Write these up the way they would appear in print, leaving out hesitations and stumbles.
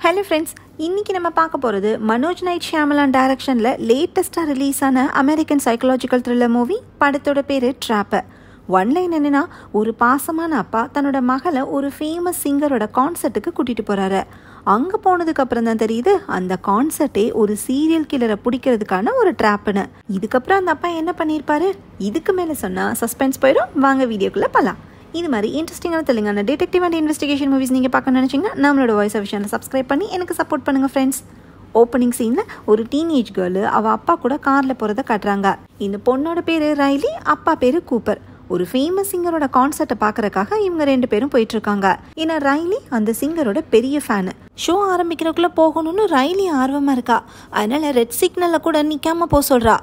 Hello friends, இன்றைக்கி நம்ம பார்க்க போகிறது மனோஜ் நைட் ஷியாமலான் டைரக்ஷனில் லேட்டஸ்ட்டாக ரிலீஸ் ஆன அமெரிக்கன் சைக்கலாஜிக்கல் த்ரில்லர் மூவி. படத்தோட பேர் ட்ராப்பு. ஒன்லைன் என்னென்னா, ஒரு பாசமான அப்பா தன்னோட மகளை ஒரு ஃபேமஸ் சிங்கரோட கான்சர்ட்டுக்கு கூட்டிகிட்டு போகிறாரு. அங்கே போனதுக்கப்புறம் தான் தெரியுது அந்த கான்சர்ட்டே ஒரு சீரியல் கில்லரை பிடிக்கிறதுக்கான ஒரு ட்ராப்புன்னு. இதுக்கப்புறம் அந்த அப்பா என்ன பண்ணியிருப்பாரு, இதுக்கு மேலே சொன்னால் சஸ்பென்ஸ் போயிடும். வாங்க வீடியோக்குள்ளே போகலாம். இது மாதிரி இன்ட்ரெஸ்டிங்கான Telangana detective and investigation movies நீங்கள் பார்க்க நினச்சிங்கன்னா நம்மளோட வாய்ஸ் ஆஃப் சேனலை சப்ஸ்கிரைப் பண்ணி எனக்கு சப்போர்ட் பண்ணுங்கள் ஃப்ரெண்ட்ஸ். ஓப்பனிங் சீனில் ஒரு டீனேஜ் கேர்ளு அவள் அப்பா கூட காரில் போகிறத காட்டுறாங்க. இந்த பொண்ணோட பேர் ரைலி, அப்பா பேர் கூப்பர். ஒரு ஃபேமஸ் சிங்கரோட கான்சர்ட்டை பார்க்கறதுக்காக இவங்க 2 பேரும் போயிட்டுருக்காங்க. ஏன்னா ரைலி அந்த சிங்கரோட பெரிய ஃபேனு. ஷோ ஆரம்பிக்கிறதுக்குள்ளே போகணும்னு ரைலி ஆர்வமாக இருக்கா. அதனால் ரெட் சிக்னலில் கூட நிற்காமல் போக சொல்கிறா.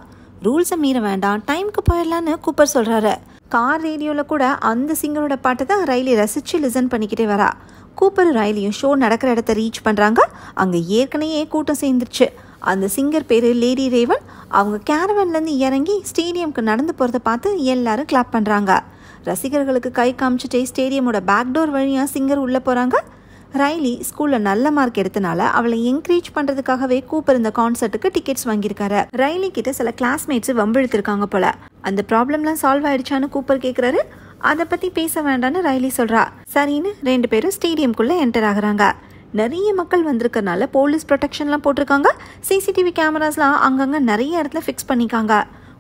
ரூல்ஸை மீற வேண்டாம், டைமுக்கு போயிடலான்னு கூப்பர் சொல்கிறாரு. கார் ரேடியோவில் கூட அந்த சிங்கரோட பாட்டை தான் ரைலி ரசித்து லிசன் பண்ணிக்கிட்டே வரா. கூப்பர் ரைலியும் ஷோ நடக்கிற இடத்த ரீச் பண்ணுறாங்க. அங்கே ஏற்கனவே கூட்டம் சேர்ந்துருச்சு. அந்த சிங்கர் பேர் லேடி ரேவன். அவங்க கேரவன்லேருந்து இறங்கி ஸ்டேடியம்க்கு நடந்து போகிறத பார்த்து எல்லாரும் கிளாப் பண்ணுறாங்க. ரசிகர்களுக்கு கை காமிச்சிட்டே ஸ்டேடியமோட பேக்டோர் வழியாக சிங்கர் உள்ளே போகிறாங்க. ரைலி ஸ்கூலில் நல்ல மார்க் எடுத்தனால அவளை என்கரேஜ் பண்ணுறதுக்காகவே கூப்பர் இந்த கான்சர்ட்டுக்கு டிக்கெட்ஸ் வாங்கியிருக்காரு. ரைலி கிட்ட சில கிளாஸ்மேட்ஸ் வம்பிழுத்திருக்காங்க போல. அந்த ப்ராப்ளம்லாம் சால்வ் ஆயிடுச்சான்னு கூப்பர் கேட்குறாரு. அதை பற்றி பேச வேண்டான்னு ரைலி சொல்கிறா. சரின்னு 2 பேரும் ஸ்டேடியம்குள்ளே என்டர் ஆகுறாங்க. நிறைய மக்கள் வந்திருக்கனால போலீஸ் ப்ரொடெக்ஷன்லாம் போட்டிருக்காங்க. சிசிடிவி கேமராஸ்லாம் அங்கங்கே நிறைய இடத்துல ஃபிக்ஸ் பண்ணிக்காங்க.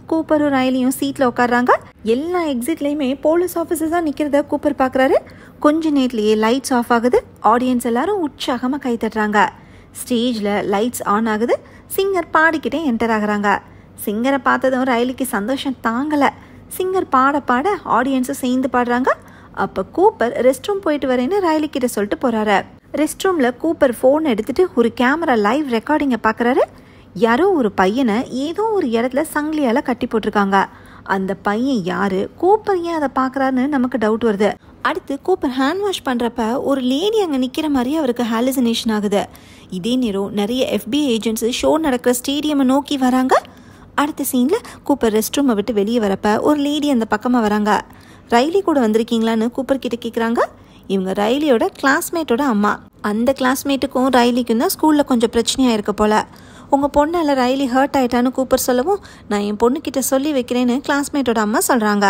கூப்பரும் ரைலியும் சீட்டில் உட்காடுறாங்க. எல்லா எக்ஸிட்லேயுமே போலீஸ் ஆஃபீஸர்ஸாக நிற்கிறத கூப்பர் பார்க்குறாரு. கொஞ்ச நேரத்துலேயே லைட்ஸ் ஆஃப் ஆகுது. ஆடியன்ஸ் எல்லாரும் உற்சாகமாக கை தட்டுறாங்க. ஸ்டேஜில் லைட்ஸ் ஆன் ஆகுது. சிங்கர் பாடிக்கிட்டே என்டர் ஆகுறாங்க. சிங்கரை பார்த்ததும் ரைலிக்கு சந்தோஷம் தாங்கலை. சிங்கர் பாட பாட ஆடியன்ஸும் சேர்ந்து பாடுறாங்க. அப்போ கூப்பர் ரெஸ்ட் ரூம் போயிட்டு வரேன்னு ரைலி கிட்ட சொல்லிட்டு போகிறாரு. ரெஸ்ட் ரூமில் கூப்பர் ஃபோன் எடுத்துகிட்டு ஒரு கேமரா லைவ் ரெக்கார்டிங்கை பார்க்குறாரு. யாரோ ஒரு பையனை ஏதோ ஒரு இடத்துல சங்கிலியால் கட்டி போட்டிருக்காங்க. அந்த பையன் யாரு, கூப்பர் ஏன் அதை பார்க்குறாருன்னு நமக்கு டவுட் வருது. அடுத்து கூப்பர் ஹேண்ட் வாஷ் பண்ணுறப்ப ஒரு லேடி அங்கே நிற்கிற மாதிரி அவருக்கு ஹாலுசினேஷன் ஆகுது. இதே நேரம் நிறைய FBI ஏஜென்ட்ஸு ஷோ நடக்கிற ஸ்டேடியமை நோக்கி வராங்க. அடுத்த சீனில் கூப்பர் ரெஸ்ட் ரூமை விட்டு வெளியே வரப்ப ஒரு லேடி அந்த பக்கமாக வராங்க. ரைலி கூட வந்திருக்கீங்களான்னு கூப்பர் கிட்ட கேட்குறாங்க. இவங்க ரைலியோட கிளாஸ்மேட்டோட அம்மா. அந்த கிளாஸ்மேட்டுக்கும் ரைலிக்கும் தான் ஸ்கூலில் கொஞ்சம் பிரச்சனையாக இருக்க போல். உங்கள் பொண்ணால் ரைலி ஹர்ட் ஆகிட்டான்னு கூப்பர் சொல்லவும், நான் என் பொண்ணுக்கிட்ட சொல்லி வைக்கிறேன்னு கிளாஸ்மேட்டோட அம்மா சொல்கிறாங்க.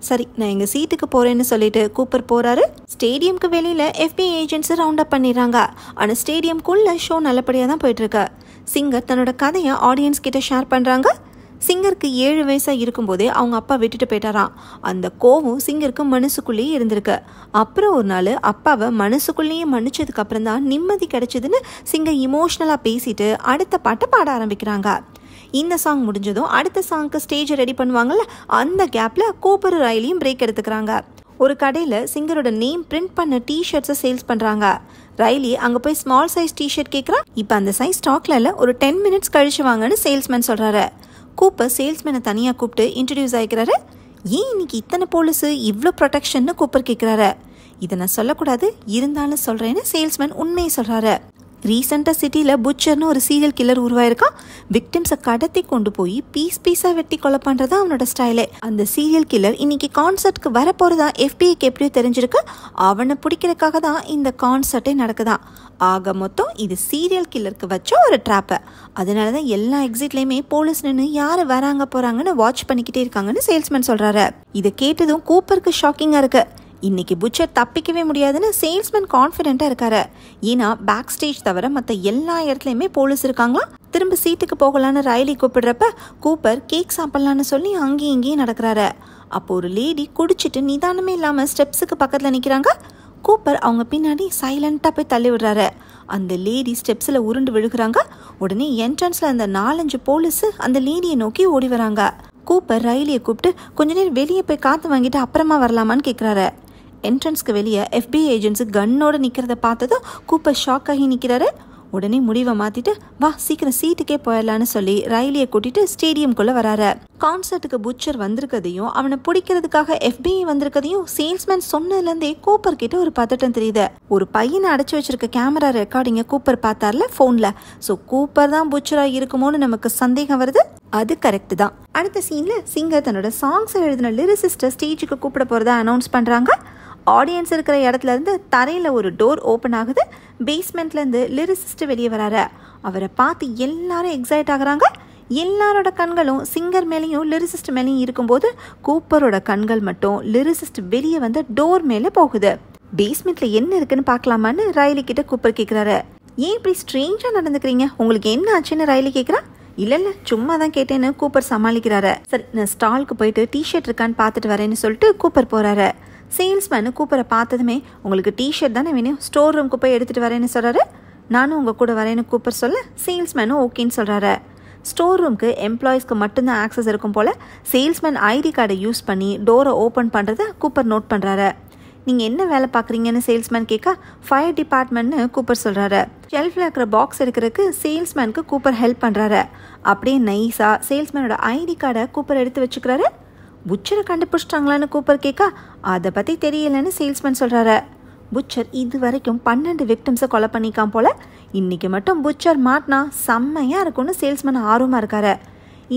சரி, நான் எங்கள் சீட்டுக்கு போகிறேன்னு சொல்லிட்டு கூப்பர் போகிறாரு. ஸ்டேடியம்க்கு வெளியில் FBI ஏஜென்ட்ஸு ரவுண்ட் அப் பண்ணிடுறாங்க. ஆனால் ஸ்டேடியம்குள்ளே ஷோ நல்லபடியாக தான் போயிட்டுருக்கு. சிங்கர் தன்னோட கதையை ஆடியன்ஸ் கிட்ட ஷேர் பண்ணுறாங்க. சிங்கருக்கு 7 வயசாக இருக்கும்போதே அவங்க அப்பா விட்டுட்டு போயிட்டாராம். அந்த கோவம் சிங்கருக்கு மனசுக்குள்ளேயே இருந்திருக்கு. அப்புறம் ஒரு நாள் அப்பாவை மனசுக்குள்ளேயே மன்னிச்சதுக்கு அப்புறம் தான் நிம்மதி கிடைச்சதுன்னு சிங்கர் இமோஷ்னலாக பேசிட்டு அடுத்த பாட்டை பாட ஆரம்பிக்கிறாங்க. இந்த சாங் முடிஞ்சதும் அடுத்த சாங்க்கு ஸ்டேஜை ரெடி பண்ணுவாங்கள்ல, அந்த கேப்பில் கூப்பர் ரைலியும் பிரேக் எடுத்துக்கிறாங்க. ஒரு கடையில் சிங்கரோட நேம் பிரிண்ட் பண்ண டிஷர்ட்ஸை சேல்ஸ் பண்ணுறாங்க. ரைலி அங்கே போய் ஸ்மால் சைஸ் டிஷர்ட் கேட்குறான். இப்போ அந்த சைஸ் ஸ்டாக்ல இல்லை, ஒரு 10 மினிட்ஸ் கழிச்சு வாங்கன்னு சேல்ஸ்மேன் சொல்கிறாரு. கூப்பர் சேல்ஸ்மேனை தனியாக கூப்பிட்டு இன்ட்ரடியூஸ் ஆகிக்கிறாரு. ஏன் இன்னைக்கு இத்தனை போலீஸு, இவ்வளோ ப்ரொடெக்ஷன்னு கூப்பர் கேட்குறாரு. இதை நான் சொல்லக்கூடாது, இருந்தாலும் சொல்கிறேன்னு சேல்ஸ்மேன் உண்மையை சொல்கிறாரு. ரீசெண்டாக சிட்டியில் புச்சர்னு ஒரு சீரியல் கில்லர் உருவாயிருக்கான். விக்டிம்ஸை கடத்தி கொண்டு போய் பீஸாக வெட்டி கொலை பண்ணுறது அவனோட ஸ்டைலே. அந்த சீரியல் கில்லர் இன்னைக்கு கான்சர்ட்க்கு வரப்போகிறதா FBIக்கு எப்படியோ தெரிஞ்சிருக்கு. அவனை பிடிக்கிறதுக்காக தான் இந்த கான்சர்ட்டே நடக்குதான். ஆக மொத்தம் இது சீரியல் கில்லருக்கு வச்ச ஒரு ட்ராப்பு. அதனால தான் எல்லா எக்ஸிட்லேயுமே போலீஸ் நின்று யார் வராங்க போகிறாங்கன்னு வாட்ச் பண்ணிக்கிட்டே இருக்காங்கன்னு சேல்ஸ்மேன் சொல்கிறாரு. இதை கேட்டதும் கூப்பருக்கு ஷாக்கிங்காக இருக்குது. இன்னைக்கு புச்சர் தப்பிக்கவே முடியாதுன்னு சேல்ஸ்மேன் கான்ஃபிடென்ட்டாக இருக்காரு. ஏன்னா பேக் ஸ்டேஜ் தவிர மற்ற எல்லா இடத்துலையுமே போலீஸ் இருக்காங்களாம். திரும்ப சீட்டுக்கு போகலான்னு ரைலி கூப்பிடுறப்ப கூப்பர் கேக் சாப்பிட்லான்னு சொல்லி அங்கேயும் இங்கேயும் நடக்கிறாரு. அப்போ ஒரு லேடி குடிச்சிட்டு நிதானமே இல்லாமல் ஸ்டெப்ஸுக்கு பக்கத்தில் நிற்கிறாங்க. கூப்பர் அவங்க பின்னாடி சைலண்ட்டாக போய் தள்ளி விடுறாரு. அந்த லேடி ஸ்டெப்ஸில் உருண்டு விழுகிறாங்க. உடனே என்ட்ரன்ஸில் அந்த 4-5 போலீஸு அந்த லேடியை நோக்கி ஓடி வராங்க. கூப்பர் ரைலியை கூப்பிட்டு கொஞ்ச நேரம் வெளியே போய் காற்று வாங்கிட்டு அப்புறமா வரலாமான்னு கேட்குறாரு. என்ட்ரன்ஸ்க்கு வெளியே FBI ஏஜென்ட்ஸு கன்னோடு நிற்கிறத பார்த்ததும் கூப்பர் ஷாக் ஆகி நிற்கிறாரு. உடனே முடிவை மாற்றிட்டு வா சீக்கிரம் சீட்டுக்கே போயிடலான்னு சொல்லி ரைலியை கூட்டிட்டு ஸ்டேடியம்குள்ளே வராரு. கான்சர்ட்டுக்கு புச்சர் வந்திருக்கதையும் அவனை பிடிக்கிறதுக்காக FBI வந்திருக்கதையும் சேல்ஸ்மேன் சொன்னதுலேருந்தே கூப்பர் கிட்ட ஒரு பதட்டம் தெரியுது. ஒரு பையனை அடைச்சி வச்சிருக்க கேமரா ரெக்கார்டிங்கை கூப்பர் பார்த்தார்ல ஃபோனில். ஸோ கூப்பர் தான் புச்சராக இருக்குமோன்னு நமக்கு சந்தேகம் வருது. அது கரெக்டு தான். அடுத்த சீனில் சிங்கர் தன்னோட சாங்ஸை எழுதின லிரிசிஸ்ட்டை ஸ்டேஜுக்கு கூப்பிட போகிறதா அனௌன்ஸ் பண்ணுறாங்க. ஆடியன்ஸ் இருக்கிற இடத்துல இருந்து தரையில் ஒரு டோர் ஓப்பன் ஆகுது. பேஸ்மெண்ட்லேருந்து லிரிசிஸ்ட் வெளியே வராரு. அவரை பார்த்து எல்லாரும் எக்ஸைட் ஆகுறாங்க. எல்லாரோட கண்களும் சிங்கர் மேலேயும் லிரிசிஸ்ட் மேலேயும் இருக்கும்போது கூப்பரோட கண்கள் மட்டும் லிரிசிஸ்ட் வெளியே வந்து டோர் மேலே போகுது. பேஸ்மெண்ட்டில் என்ன இருக்குன்னு பார்க்கலாமான்னு ரைலி கிட்ட கூப்பர் கேட்குறாரு. ஏன் இப்படி ஸ்ட்ரேஞ்சாக நடந்துக்கிறீங்க, உங்களுக்கு என்ன ஆச்சுன்னு ரைலி கேட்குறா. இல்லை சும்மா தான் கேட்டேன்னு கூப்பர் சமாளிக்கிறாரு. சரி, நான் ஸ்டாலுக்கு போயிட்டு டிஷர்ட் இருக்கான்னு பார்த்துட்டு வரேன்னு சொல்லிட்டு கூப்பர் போகிறாரு. சேல்ஸ்மேனு கூப்பரை பார்த்ததுமே உங்களுக்கு டிஷர்ட் தானே வேணும், ஸ்டோர் ரூமுக்கு போய் எடுத்துகிட்டு வரேன்னு சொல்கிறாரு. நானும் உங்கள் கூட வரேன்னு கூப்பர் சொல்ல சேல்ஸ்மேனும் ஓகேன்னு சொல்கிறாரு. ஸ்டோர் ரூமுக்கு எம்ப்ளாயீஸ்க்கு மட்டும்தான் ஆக்சஸ் இருக்கும் போல் சேல்ஸ்மேன் ஐடி கார்டை யூஸ் பண்ணி டோரை ஓப்பன் பண்ணுறதை கூப்பர் நோட் பண்ணுறாரு. நீங்கள் என்ன வேலை பார்க்குறீங்கன்னு சேல்ஸ்மேன் கேட்க ஃபயர் டிபார்ட்மெண்ட்னு கூப்பர் சொல்கிறாரு. ஷெல்ஃபில் இருக்கிற பாக்ஸ் எடுக்கிறதுக்கு சேல்ஸ்மேனுக்கு கூப்பர் ஹெல்ப் பண்ணுறாரு. அப்படியே நைஸாக சேல்ஸ்மேனோட ஐடி கார்டை கூப்பர் எடுத்து வச்சுக்கிறாரு. புச்சரை கண்டுபிடிச்சிட்டாங்களான்னு கூப்பர் கேட்க அதை பற்றி தெரியலைன்னு சேல்ஸ்மேன் சொல்கிறாரு. புச்சர் இது வரைக்கும் 12 விக்டிம்ஸை கொலை பண்ணிக்கான் போல், இன்றைக்கி மட்டும் புச்சர் மாட்டினா செம்மையாக இருக்கும்னு சேல்ஸ்மேன் ஆர்வமாக இருக்காரு.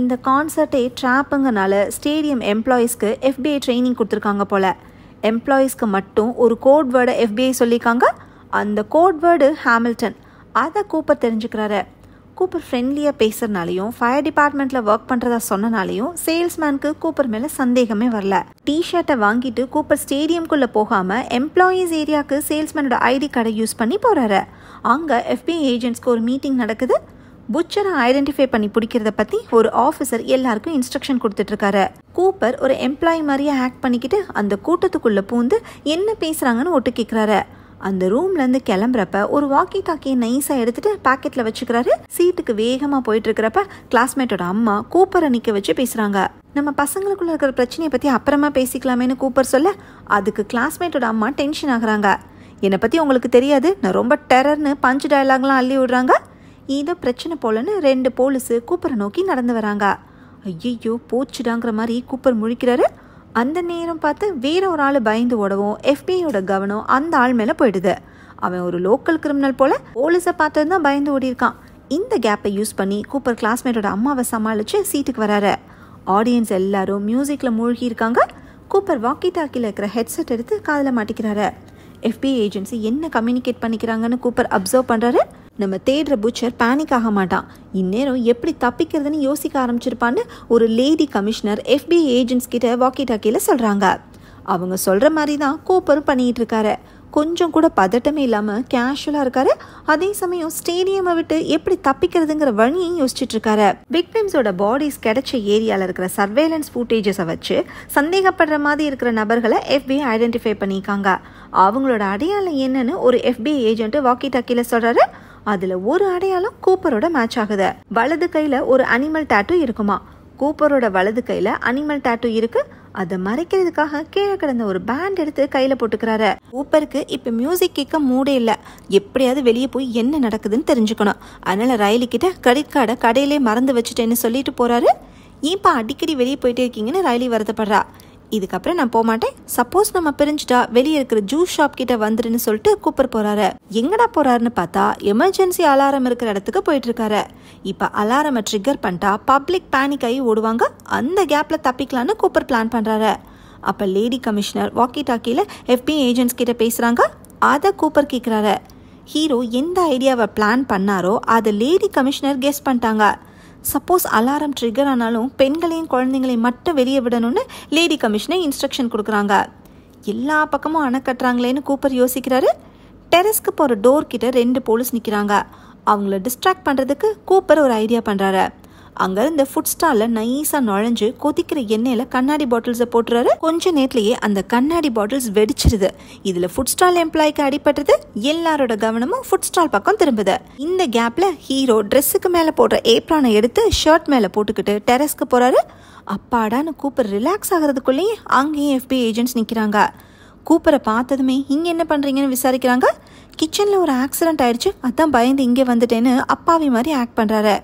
இந்த கான்சர்ட்டே ட்ராப்புங்கனால ஸ்டேடியம் எம்ப்ளாயீஸ்க்கு FBI ட்ரைனிங் கொடுத்துருக்காங்க போல். எம்ப்ளாயீஸ்க்கு மட்டும் ஒரு கோட் வேர்டை FBI சொல்லியிருக்காங்க. அந்த கோட் வேர்டு ஹாமில்டன். அதை கூப்பர் தெரிஞ்சுக்கிறாரு. கூப்பர் ஃப்ரெண்ட்லியாக பேசுறதுனாலையும் ஃபயர் டிபார்ட்மெண்ட்டில் ஒர்க் பண்ணுறதா சொன்னனாலையும் சேல்ஸ்மேனுக்கு கூப்பர் மேலே சந்தேகமே வரல. டிஷர்ட்டை வாங்கிட்டு கூப்பர் ஸ்டேடியம்குள்ளே போகாமல் எம்ப்ளாயீஸ் ஏரியாவுக்கு சேல்ஸ்மேனோட ஐடி கார்டை யூஸ் பண்ணி போகிறாரு. அங்கே FBI ஏஜென்ட்ஸ்க்கு ஒரு மீட்டிங் நடக்குது. புச்சரை ஐடென்டிஃபை பண்ணி பிடிக்கிறத பற்றி ஒரு ஆஃபீஸர் எல்லாருக்கும் இன்ஸ்ட்ரக்ஷன் கொடுத்துட்ருக்காரு. கூப்பர் ஒரு எம்ப்ளாயி மாதிரியே ஆக்ட் பண்ணிக்கிட்டு அந்த கூட்டத்துக்குள்ளே பூந்து என்ன பேசுகிறாங்கன்னு ஒட்டு கேட்குறாரு. அந்த ரூம்லேருந்து கிளம்புறப்ப ஒரு வாக்கி டாக்கியை நைஸாக எடுத்துகிட்டு பாக்கெட்டில் வச்சுக்கிறாரு. சீட்டுக்கு வேகமாக போயிட்டு இருக்கிறப்ப கிளாஸ்மேட்டோட அம்மா கூப்பரை நிற்க வச்சு பேசுகிறாங்க. நம்ம பசங்களுக்குள்ள இருக்கிற பிரச்சனையை பற்றி அப்புறமா பேசிக்கலாமேன்னு கூப்பர் சொல்ல அதுக்கு கிளாஸ்மேட்டோட அம்மா டென்ஷன் ஆகுறாங்க. என்னை பற்றி உங்களுக்கு தெரியாது, நான் ரொம்ப டெரர்னு பஞ்ச் டயலாக்லாம் அள்ளி விடுறாங்க. ஏதோ பிரச்சனை போலன்னு 2 போலீஸு கூப்பரை நோக்கி நடந்து வராங்க. ஐயோ போச்சுடாங்கிற மாதிரி கூப்பர் முழிக்கிறாரு. அந்த நேரம் பார்த்து வேற ஒரு ஆள் பயந்து ஓடவும் FBIயோட கவனம் அந்த ஆள் மேலே போயிடுது. அவன் ஒரு லோக்கல் கிரிமினல் போல போலீஸை பார்த்தது தான் பயந்து ஓடி இருக்கான். இந்த கேப்பை யூஸ் பண்ணி கூப்பர் கிளாஸ்மேட்டோட அம்மாவை சமாளித்து சீட்டுக்கு வராரு. ஆடியன்ஸ் எல்லாரும் மியூசிக்கில் மூழ்கி இருக்காங்க. கூப்பர் வாக்கி டாக்கியில் இருக்கிற ஹெட்செட் எடுத்து காதில் மாட்டிக்கிறாரு. FBI ஏஜென்சி என்ன கம்யூனிகேட் பண்ணிக்கிறாங்கன்னு கூப்பர் அப்சர்வ் பண்ணுறாரு. நம்ம தேடுற புச்சர் பேனிக் ஆக மாட்டான். இந்நேரம் எப்படி தப்பிக்கிறதுன்னு யோசிக்க ஆரம்பிச்சிருப்பான்னு ஒரு லேடி கமிஷனர் FBI ஏஜென்ட்ஸ் கிட்ட வாக்கி டாக்கியில் சொல்கிறாங்க. அவங்க சொல்கிற மாதிரி தான் கூப்பரும் பண்ணிகிட்டு இருக்காரு. கொஞ்சம் கூட பதட்டமே இல்லாமல் கேஷுவலாக இருக்காரு. அதே சமயம் ஸ்டேடியமை விட்டு எப்படி தப்பிக்கிறதுங்கிற வழியையும் யோசிச்சுட்டு இருக்காரு. விக்டிம்ஸோட பாடிஸ் கிடைச்ச ஏரியாவில் இருக்கிற சர்வேலன்ஸ் ஃபுட்டேஜஸை வச்சு சந்தேகப்படுற மாதிரி இருக்கிற நபர்களை FBI ஐடென்டிஃபை பண்ணியிருக்காங்க. அவங்களோட அடையாளம் என்னன்னு ஒரு FBI ஏஜென்ட் வாக்கி டாக்கியில் சொல்கிறாரு. அதில் ஒரு அடையாளம் கூப்பரோட மேட்ச் ஆகுது. வலது கையில் ஒரு அனிமல் டாட்டூ இருக்குமா. கூப்பரோட வலது கையில் அனிமல் டாட்டூ இருக்கு. அதை மறைக்கிறதுக்காக கீழே கிடந்த ஒரு பேண்ட் எடுத்து கையில் போட்டுக்கிறாரு. கூப்பருக்கு இப்போ மியூசிக் கேட்க மூடே இல்லை. எப்படியாவது வெளியே போய் என்ன நடக்குதுன்னு தெரிஞ்சுக்கணும். அதனால ரைலி கிட்ட கிரெடிட் கார்டை கடையிலே மறந்து வச்சுட்டேன்னு சொல்லிட்டு போறாரு. ஏன்ப்பா அடிக்கடி வெளியே போயிட்டே இருக்கீங்கன்னு ரைலி வருத்தப்படுறா. இதுக்கப்புறம் நான் போக மாட்டேன், சப்போஸ் நம்ம பிரிஞ்சுட்டா வெளியே இருக்கிற ஜூஸ் ஷாப் கிட்ட வந்துருன்னு சொல்லிட்டு கூப்பர் போறாரு. எங்கடா போறாருன்னு பார்த்தா எமர்ஜென்சி அலாரம் இருக்கிற இடத்துக்கு போயிட்டு இருக்காரு. இப்ப அலாரமை ட்ரிகர் பண்ணிட்டா பப்ளிக் பேனிக் ஆகி ஓடுவாங்க. அந்த கேப்ல தப்பிக்கலான்னு கூப்பர் பிளான் பண்றாரு. அப்ப லேடி கமிஷனர் வாக்கி டாக்கியில FBI ஏஜென்ட்ஸ் கிட்ட பேசுறாங்க. அதை கூப்பர் கேட்கிறாரு. ஹீரோ எந்த ஐடியாவை பிளான் பண்ணாரோ அதை லேடி கமிஷனர் கெஸ் பண்ணிட்டாங்க. சப்போஸ் அலாரம் ட்ரிகர் ஆனாலும் பெண்களையும் குழந்தைங்களையும் மட்டும் வெளியே விடணும்னு லேடி கமிஷனர் இன்ஸ்ட்ரக்ஷன் கொடுக்குறாங்க. எல்லா பக்கமும் அணை கட்டுறாங்களேன்னு கூப்பர் யோசிக்கிறாரு. டெரஸ்க்கு போகிற டோர் கிட்ட 2 போலீஸ் நிற்கிறாங்க. அவங்கள டிஸ்ட்ராக்ட் பண்ணுறதுக்கு கூப்பர் ஒரு ஐடியா பண்ணுறாரு. அங்கேருந்து ஃபுட் ஸ்டாலில் நைஸாக நுழைஞ்சு கொதிக்கிற எண்ணெயில் கண்ணாடி பாட்டில்ஸை போட்டுறாரு. கொஞ்ச நேரத்திலேயே அந்த கண்ணாடி பாட்டில்ஸ் வெடிச்சிருது. இதில் ஃபுட் ஸ்டால் எம்ப்ளாய்க்கு அடிபட்டது. எல்லாரோட கவனமும் ஃபுட் ஸ்டால் பக்கம் திரும்புது. இந்த கேப்பில் ஹீரோ ட்ரெஸ்ஸுக்கு மேலே போடுற ஏப்ரானை எடுத்து ஷர்ட் மேலே போட்டுக்கிட்டு டெரஸ்க்கு போகிறாரு. அப்பாடான்னு கூப்பர் ரிலாக்ஸ் ஆகிறதுக்குள்ளேயே அங்கேயும் FBI ஏஜென்ட்ஸ் நிற்கிறாங்க. கூப்பரை பார்த்ததுமே இங்கே என்ன பண்ணுறீங்கன்னு விசாரிக்கிறாங்க. கிச்சனில் ஒரு ஆக்சிடென்ட் ஆயிடுச்சு, அதான் பயந்து இங்கே வந்துட்டேன்னு அப்பாவி மாதிரி ஆக்ட் பண்ணுறாரு.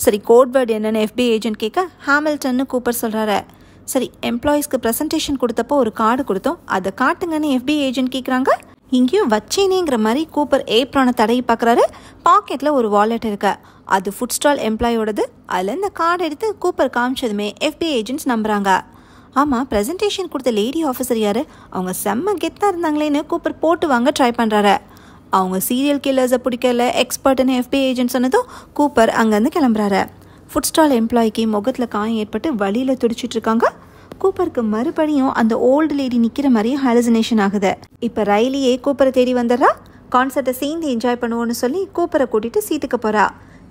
சரி, கோட் வேர்டு என்னன்னு FBI ஏஜென்ட் கேட்க ஹாமில்டன்னு கூப்பர் சொல்கிறாரு. சரி, எம்ப்ளாயீஸ்க்கு ப்ரெசன்டேஷன் கொடுத்தப்போ ஒரு கார்டு கொடுத்தோம், அதை காட்டுங்கன்னு FBI ஏஜென்ட் கேட்குறாங்க. இங்கேயும் வச்சேனேங்கிற மாதிரி கூப்பர் ஏப்ரானை தடவி பார்க்குறாரு. பாக்கெட்டில் ஒரு வாலெட் இருக்கு. அது ஃபுட் ஸ்டால் எம்ப்ளாயோடது. அதில் இந்த கார்டு எடுத்து கூப்பர் காமிச்சதுமே FBI ஏஜென்ட்ஸ் நம்புறாங்க. ஆமாம், ப்ரெசன்டேஷன் கொடுத்த லேடி ஆஃபீஸர் யார்? அவங்க செம்ம கெத்தாக இருந்தாங்களேன்னு கூப்பர் போட்டு வாங்க ட்ரை பண்ணுறாரு. அவங்க சீரியல் கில்லர்ஸை பிடிக்கல எக்ஸ்பர்ட்னு FBI ஏஜென்ட் சொன்னதும் கூப்பர் அங்கேருந்து கிளம்புறாரு. ஃபுட் ஸ்டால் எம்ப்ளாய்க்கு முகத்தில் காயம் ஏற்பட்டு வழியில் துடிச்சிட்டு இருக்காங்க. கூப்பருக்கு மறுபடியும் அந்த ஓல்டு லேடி நிற்கிற மாதிரி ஹாலுசினேஷன் ஆகுது. இப்போ ரைலியே கூப்பரை தேடி வந்துடுறா. கான்சர்ட்டை சேர்ந்து என்ஜாய் பண்ணுவோன்னு சொல்லி கூப்பரை கூட்டிகிட்டு சீட்டுக்கு போகிறா.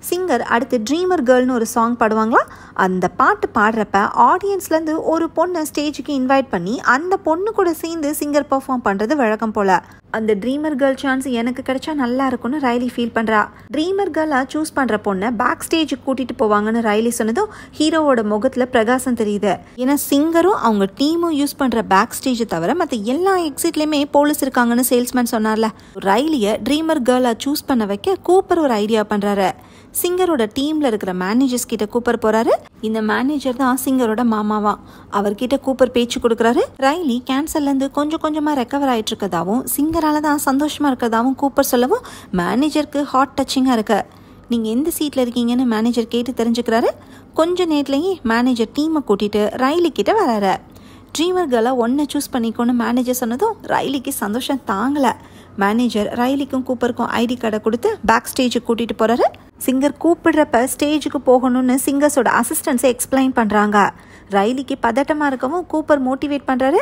சிங்கர் அடுத்து ட்ரீமர் கேர்ள்னு ஒரு சாங் பாடுவாங்களா. அந்த பாட்டு பாடுறப்ப ஆடியன்ஸ்லேருந்து ஒரு பொண்ணை ஸ்டேஜுக்கு இன்வைட் பண்ணி அந்த பொண்ணு கூட சேர்ந்து சிங்கர் பெர்ஃபார்ம் பண்ணுறது வழக்கம் போல். அந்த ட்ரீமர் கேர்ள் சான்ஸ் எனக்கு கிடைச்சா நல்லா இருக்கும்னு ரைலி ஃபீல் பண்ணுறா. ட்ரீமர் கேர்ளாக சூஸ் பண்ணுற பொண்ணை பேக் ஸ்டேஜுக்கு கூட்டிகிட்டு போவாங்கன்னு ரைலி சொன்னதும் ஹீரோவோட முகத்தில் பிரகாசம் தெரியுது. ஏன்னா சிங்கரும் அவங்க டீமும் யூஸ் பண்ணுற பேக் ஸ்டேஜை தவிர மற்ற எல்லா எக்ஸிட்லேயுமே போலீஸ் இருக்காங்கன்னு சேல்ஸ்மேன் சொன்னார்ல. ரைலியை ட்ரீமர் கேர்ளாக சூஸ் பண்ண வைக்க கூப்பர் ஒரு ஐடியா பண்ணுறாரு. சிங்கரோட டீம்ல இருக்கிற மேனேஜர்ஸ் கிட்ட கூப்பர் போறாரு. இந்த மேனேஜர் தான் சிங்கரோட மாமாவா. அவர்கிட்ட கூப்பர் பேச்சு கொடுக்குறாரு. ரைலி கேன்சர்ல இருந்து கொஞ்சம் கொஞ்சமா ரெக்கவர் ஆயிட்டு இருக்கதாவும் சிங்கரால தான் சந்தோஷமா இருக்கதாவும் கூப்பர் சொல்லவும் மேனேஜருக்கு ஹார்ட் டச்சிங்கா இருக்கு. நீங்க எந்த சீட்ல இருக்கீங்கன்னு மேனேஜர் கேட்டு தெரிஞ்சுக்கிறாரு. கொஞ்ச நேரத்துலயே மேனேஜர் டீமை கூட்டிட்டு ரைலி கிட்ட வராரு. ட்ரீமர் கேர்ளை ஒன்றை சூஸ் பண்ணிக்கோன்னு மேனேஜர் சொன்னதும் ரைலிக்கு சந்தோஷம் தாங்கலை. மேனேஜர் ரைலிக்கும் கூப்பருக்கும் ஐடி கார்டை கொடுத்து பேக் ஸ்டேஜுக்கு கூட்டிகிட்டு போகிறாரு. சிங்கர் கூப்பிடுறப்ப ஸ்டேஜுக்கு போகணும்னு சிங்கர்ஸோட அசிஸ்டன்ஸை எக்ஸ்பிளைன் பண்ணுறாங்க. ரைலிக்கு பதட்டமாக இருக்கவும் கூப்பர் மோட்டிவேட் பண்ணுறாரு.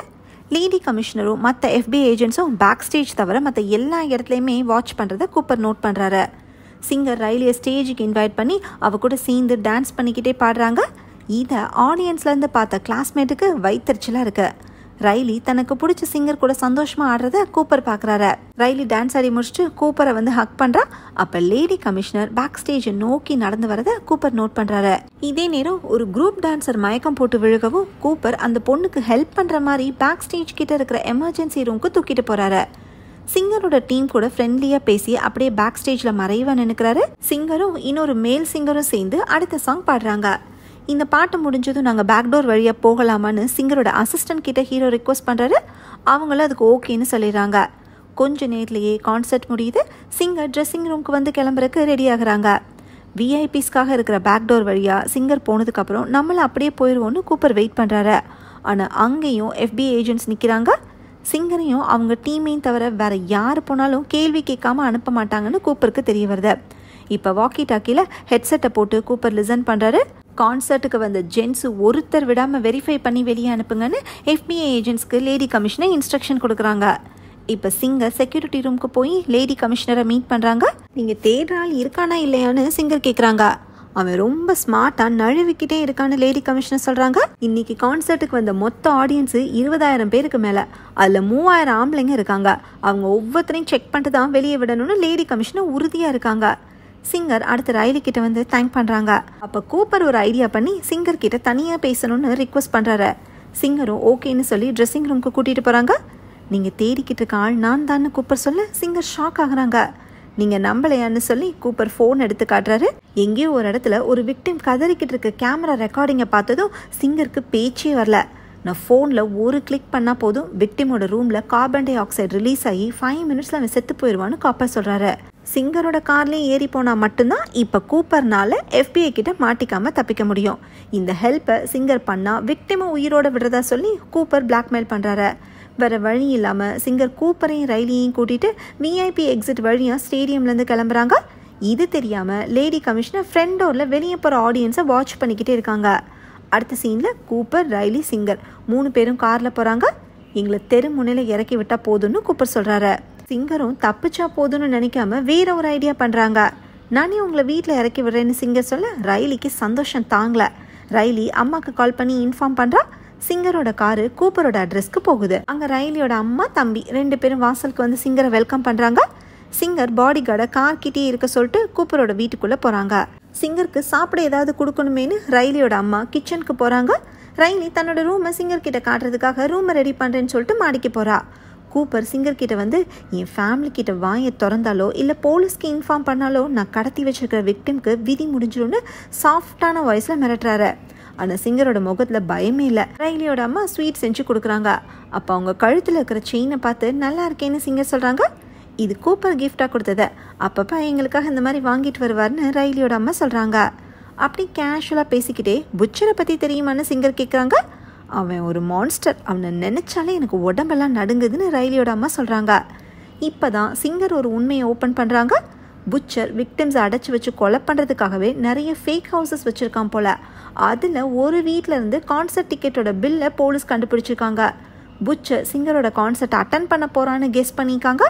லேடி கமிஷனரும் மற்ற FBI ஏஜென்ட்ஸும் பேக் ஸ்டேஜ் தவிர மற்ற எல்லா இடத்துலையுமே வாட்ச் பண்ணுறதை கூப்பர் நோட் பண்ணுறாரு. சிங்கர் ரைலியை ஸ்டேஜுக்கு இன்வைட் பண்ணி அவ கூட சேர்ந்து டான்ஸ் பண்ணிக்கிட்டே பாடுறாங்க. இதை ஆடியன்ஸ்லேருந்து பார்த்த கிளாஸ்மேட்டுக்கு வயிற்றுச்சலாக இருக்கு. ரைலி தனக்கு பிடிச்ச சிங்கர் கூட சந்தோஷமாக ஆடுறத கூப்பர் பார்க்குறாரு. ரைலி டான்ஸ் ஆடி முடிச்சுட்டு கூப்பரை வந்து ஹக் பண்ணுறா. அப்போ லேடி கமிஷனர் பேக் ஸ்டேஜை நோக்கி நடந்து வரதை கூப்பர் நோட் பண்ணுறாரு. இதே நேரம் ஒரு குரூப் டான்சர் மயக்கம் போட்டு விழுகவும் கூப்பர் அந்த பொண்ணுக்கு ஹெல்ப் பண்ணுற மாதிரி பேக் ஸ்டேஜ் கிட்ட இருக்கிற எமர்ஜென்சி ரூமுக்கு தூக்கிட்டு போகிறாரு. சிங்கரோட டீம் கூட ஃப்ரெண்ட்லியாக பேசி அப்படியே பேக் ஸ்டேஜில் மறைவாக நினைக்கிறாரு. சிங்கரும் இன்னொரு மேல் சிங்கரும் சேர்ந்து அடுத்த சாங் பாடுறாங்க. இந்த பாட்டு முடிஞ்சதும் நாங்கள் பேக்டோர் வழியாக போகலாமான்னு சிங்கரோட அசிஸ்டன்ட் கிட்ட ஹீரோ ரிக்வஸ்ட் பண்ணுறாரு. அவங்களும் அதுக்கு ஓகேன்னு சொல்லிடுறாங்க. கொஞ்ச நேரத்துலேயே கான்சர்ட் முடியுது. சிங்கர் ட்ரெஸ்ஸிங் ரூமுக்கு வந்து கிளம்புறதுக்கு ரெடி ஆகுறாங்க. VIPஸ்க்காக இருக்கிற பேக்டோர் வழியாக சிங்கர் போனதுக்கப்புறம் நம்மளை அப்படியே போயிடுவோன்னு கூப்பர் வெயிட் பண்ணுறாரு. ஆனால் அங்கேயும் FBI ஏஜென்ட்ஸ் நிற்கிறாங்க. சிங்கரையும் அவங்க டீமையும் தவிர வேற யார் போனாலும் கேள்வி கேட்காம அனுப்ப மாட்டாங்கன்னு கூப்பருக்கு தெரிய வருது. இப்போ வாக்கி டாக்கியில் ஹெட்செட்டை போட்டு கூப்பர் லிசன் பண்ணுறாரு. கான்சர்ட்டுக்கு வந்த ஜென்ஸு ஒருத்தர் விடாமல் வெரிஃபை பண்ணி வெளியே அனுப்புங்கன்னு FBI ஏஜென்ட்ஸ்க்கு லேடி கமிஷனர் இன்ஸ்ட்ரக்ஷன் கொடுக்குறாங்க. இப்போ சிங்கர் செக்யூரிட்டி ரூமுக்கு போய் லேடி கமிஷனரை மீட் பண்ணுறாங்க. நீங்கள் தேடுற ஆள் இருக்கானா இல்லையான்னு சிங்கர் கேட்குறாங்க. அவன் ரொம்ப ஸ்மார்ட்டாக நழுவிக்கிட்டே இருக்கான்னு லேடி கமிஷனர் சொல்கிறாங்க. இன்னைக்கு கான்சர்ட்டுக்கு வந்த மொத்த ஆடியன்ஸு 20,000 பேருக்கு மேலே. அதில் 3,000 ஆம்பளைங்க இருக்காங்க. அவங்க ஒவ்வொருத்தரையும் செக் பண்ணிட்டு தான் வெளியே விடணும்னு லேடி கமிஷனர் உறுதியாக இருக்காங்க. சிங்கர் அடுத்து ரைலி கிட்ட வந்து தேங்க் பண்ணுறாங்க. அப்போ கூப்பர் ஒரு ஐடியா பண்ணி சிங்கர் கிட்ட தனியாக பேசணும்னு ரிக்வஸ்ட் பண்ணுறாரு. சிங்கரும் ஓகேன்னு சொல்லி ட்ரெஸ்ஸிங் ரூமுக்கு கூட்டிகிட்டு போகிறாங்க. நீங்கள் தேடிக்கிட்டு இருக்க ஆள் நான் தான்னு கூப்பர் சொல்ல சிங்கர் ஷாக் ஆகுறாங்க. நீங்கள் நம்பலையான்னு சொல்லி கூப்பர் ஃபோன் எடுத்து காட்டுறாரு. எங்கேயோ ஒரு இடத்துல ஒரு விக்டிம் கதறிக்கிட்டு இருக்க கேமரா ரெக்கார்டிங்கை பார்த்ததும் சிங்கருக்கு பேச்சே வரல. நான் ஃபோனில் ஒரு கிளிக் பண்ணால் போதும் விக்டிமோட ரூமில் கார்பன் டை ஆக்சைடு ரிலீஸ் ஆகி 5 மினிட்ஸில் அவன் செத்து போயிடுவான்னு காப்பர் சொல்கிறாரு. சிங்கரோட கார்லேயும் ஏறி போனால் மட்டும்தான் இப்போ கூப்பர்னால FBI கிட்ட மாட்டிக்காமல் தப்பிக்க முடியும். இந்த ஹெல்ப்பை சிங்கர் பண்ணால் விக்டிமை உயிரோட விடுறதா சொல்லி கூப்பர் பிளாக்மெயில் பண்ணுறாரு. வேறு வழி இல்லாமல் சிங்கர் கூப்பரையும் ரைலியையும் கூட்டிகிட்டு VIP எக்ஸிட் வழியாக ஸ்டேடியம்லேருந்து கிளம்புறாங்க. இது தெரியாமல் லேடி கமிஷனர் ஃப்ரண்ட் டோரில் வெளியே போகிற ஆடியன்ஸை வாட்ச் பண்ணிக்கிட்டே இருக்காங்க. அடுத்த சீனில் கூப்பர் ரைலி சிங்கர் 3 பேரும் காரில் போகிறாங்க. எங்களை தெரு முனையில் இறக்கி விட்டால் போதும்னு கூப்பர் சொல்கிறாரு. சிங்கரும் தப்பிச்சா போதும்னு நினைக்காம வேற ஒரு ஐடியா பண்ணுறாங்க. நானே உங்களை வீட்டில் இறக்கி விடுறேன்னு சிங்கர் சொல்ல ரைலிக்கு சந்தோஷம் தாங்கலை. ரைலி அம்மாவுக்கு கால் பண்ணி இன்ஃபார்ம் பண்ணுறா. சிங்கரோட காரு கூப்பரோட அட்ரஸ்க்கு போகுது. அங்கே ரைலியோட அம்மா தம்பி 2 பேரும் வாசலுக்கு வந்து சிங்கரை வெல்கம் பண்ணுறாங்க. சிங்கர் பாடி கார்டை கார்கிட்டே இருக்க சொல்லிட்டு கூப்பரோட வீட்டுக்குள்ளே போகிறாங்க. சிங்கருக்கு சாப்பிட ஏதாவது கொடுக்கணுமேனு ரைலியோட அம்மா கிச்சனுக்கு போகிறாங்க. ரைலி தன்னோட ரூமை சிங்கர் கிட்ட காட்டுறதுக்காக ரூமை ரெடி பண்ணுறேன்னு சொல்லிட்டு மாடிக்கு போகிறா. கூப்பர் சிங்கர் கிட்ட வந்து என் ஃபேமிலி கிட்ட வாயை திறந்தாலோ இல்லை போலீஸ்க்கு இன்ஃபார்ம் பண்ணாலோ நான் கடத்தி வச்சிருக்கிற விக்டிம்க்கு விதி முடிஞ்சிடும்னு சாஃப்டான வாய்ஸில் மிரட்டுறாரு. ஆனால் சிங்கரோட முகத்தில் பயமே இல்லை. ரைலியோட அம்மா ஸ்வீட் செஞ்சு கொடுக்குறாங்க. அப்போ அவங்க கழுத்தில் இருக்கிற செயினை பார்த்து நல்லா இருக்கேன்னு சிங்கர் சொல்கிறாங்க. இது கூப்பர் கிஃப்டாக கொடுத்தது, அப்பப்போ எங்களுக்காக இந்த மாதிரி வாங்கிட்டு வருவார்னு ரைலியோட அம்மா சொல்கிறாங்க. அப்படி கேஷுவலாக பேசிக்கிட்டே புச்சரை பற்றி தெரியுமான்னு சிங்கர் கேட்குறாங்க. அவன் ஒரு மான்ஸ்டர், அவனை நினைச்சாலே எனக்கு உடம்பெல்லாம் நடுங்குதுன்னு ரைலியோட அம்மா சொல்கிறாங்க. இப்போ தான் சிங்கர் ஒரு உண்மையை ஓப்பன் பண்ணுறாங்க. புச்சர் விக்டிம்ஸை அடைச்சி வச்சு கொலை பண்ணுறதுக்காகவே நிறைய ஃபேக் ஹவுசஸ் வச்சுருக்கான் போல். அதில் ஒரு வீட்டில் இருந்து கான்சர்ட் டிக்கெட்டோட பில்லை போலீஸ் கண்டுபிடிச்சிருக்காங்க. புச்சர் சிங்கரோட கான்சர்ட் அட்டன் பண்ண போகிறான்னு கெஸ் பண்ணியிருக்காங்க.